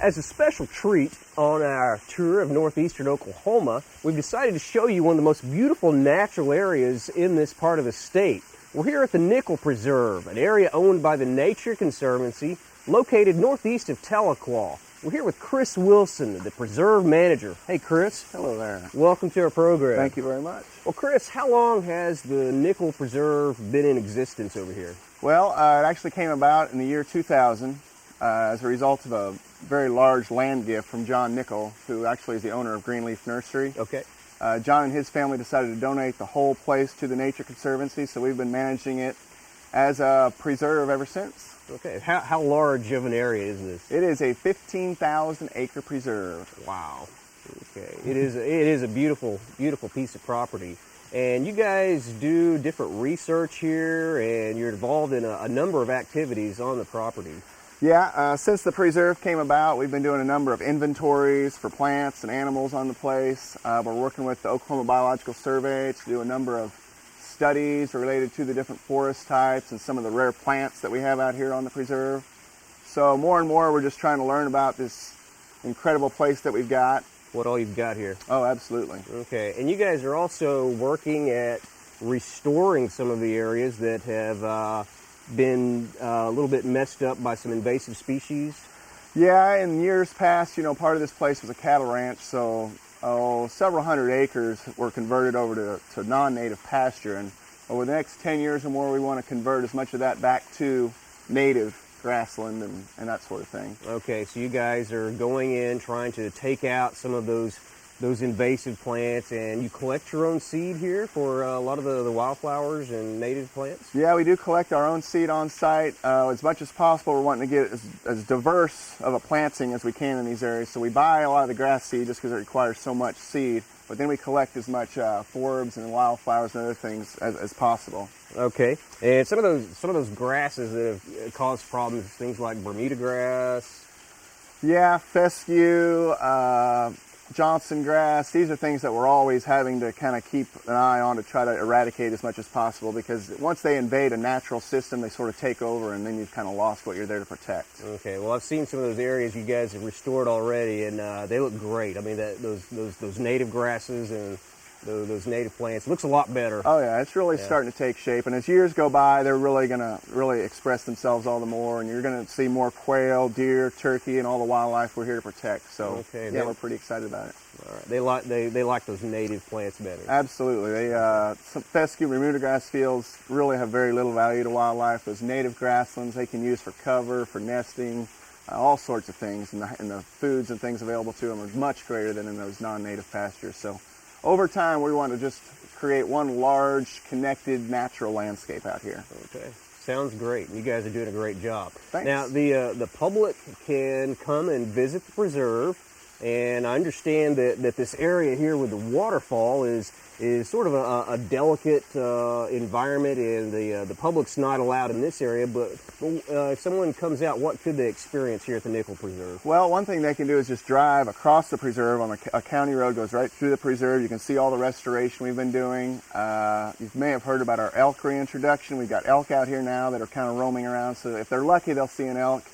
As a special treat on our tour of Northeastern Oklahoma, we've decided to show you one of the most beautiful natural areas in this part of the state. We're here at the Nickel Preserve, an area owned by the Nature Conservancy, located northeast of Tahlequah. We're here with Chris Wilson, the preserve manager. Hey, Chris. Hello there. Welcome to our program. Thank you very much. Well, Chris, how long has the Nickel Preserve been in existence over here? Well, it actually came about in the year 2000 as a result of a very large land gift from John Nickel, who actually is the owner of Greenleaf Nursery. Okay. John and his family decided to donate the whole place to the Nature Conservancy, so we've been managing it as a preserve ever since. Okay. How large of an area is this? It is a 15,000 acre preserve. Wow. Okay. It is a beautiful, beautiful piece of property. And you guys do different research here, and you're involved in a number of activities on the property. Yeah, since the preserve came about, we've been doing a number of inventories for plants and animals on the place. We're working with the Oklahoma Biological Survey to do a number of studies related to the different forest types and some of the rare plants that we have out here on the preserve. So more and more, we're just trying to learn about this incredible place that we've got. What all you've got here. Oh, absolutely. Okay, and you guys are also working at restoring some of the areas that have been a little bit messed up by some invasive species. Yeah, in years past, part of this place was a cattle ranch, so several hundred acres were converted over to non-native pasture, and over the next 10 years or more, we want to convert as much of that back to native grassland and that sort of thing. Okay, so you guys are going in trying to take out some of those invasive plants, and you collect your own seed here for a lot of the wildflowers and native plants? Yeah, we do collect our own seed on site. As much as possible, we're wanting to get as diverse of a planting as we can in these areas. So we buy a lot of the grass seed just because it requires so much seed, but then we collect as much forbs and wildflowers and other things as possible. Okay, and some of those grasses that have caused problems, things like Bermuda grass. Yeah, fescue, Johnson grass, these are things that we're always having to kind of keep an eye on to try to eradicate as much as possible, because once they invade a natural system, they sort of take over, and then you've kind of lost what you're there to protect. Okay, well, I've seen some of those areas you guys have restored already, and they look great. I mean, those native grasses and those native plants, it looks a lot better. Oh yeah, it's really starting to take shape, and as years go by, they're really going to express themselves all the more, and you're going to see more quail, deer, turkey, and all the wildlife we're here to protect. So yeah, we're pretty excited about it. All right. They like those native plants better. Absolutely. Some fescue, Bermuda grass fields really have very little value to wildlife. Those native grasslands they can use for cover, for nesting, all sorts of things, and the foods and things available to them are much greater than in those non-native pastures. So over time, we want to just create one large, connected, natural landscape out here. Okay, sounds great. You guys are doing a great job. Thanks. Now, the public can come and visit the preserve, and I understand that this area here with the waterfall is sort of a delicate environment, and the public's not allowed in this area, but if someone comes out, what could they experience here at the Nickel Preserve? Well, one thing they can do is just drive across the preserve on a county road, goes right through the preserve. You can see all the restoration we've been doing. You may have heard about our elk reintroduction. We've got elk out here now that are kind of roaming around, so if they're lucky, they'll see an elk.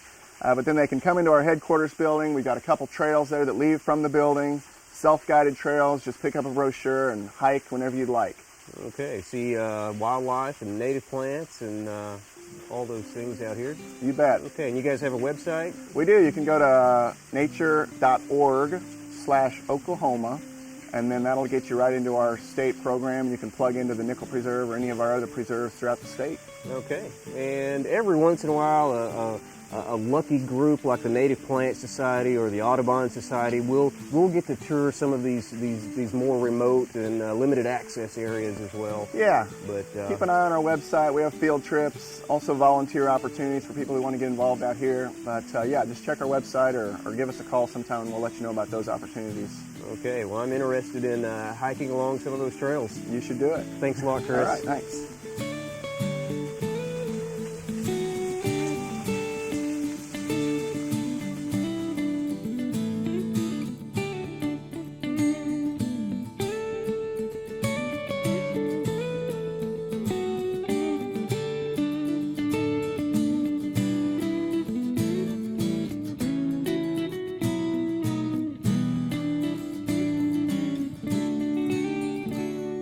But then they can come into our headquarters building. We've got a couple trails there that leave from the building, self-guided trails. Just pick up a brochure and hike whenever you'd like. Okay, see wildlife and native plants and all those things out here? You bet. Okay, and you guys have a website? We do. You can go to nature.org/Oklahoma, and then that'll get you right into our state program. You can plug into the Nickel Preserve or any of our other preserves throughout the state. Okay, and every once in a while, a lucky group like the Native Plant Society or the Audubon Society will get to tour some of these more remote and limited access areas as well. Yeah, but keep an eye on our website. We have field trips, also volunteer opportunities for people who want to get involved out here. But yeah, just check our website or give us a call sometime and we'll let you know about those opportunities. Okay, well, I'm interested in hiking along some of those trails. You should do it. Thanks a lot, Chris. All right, thanks.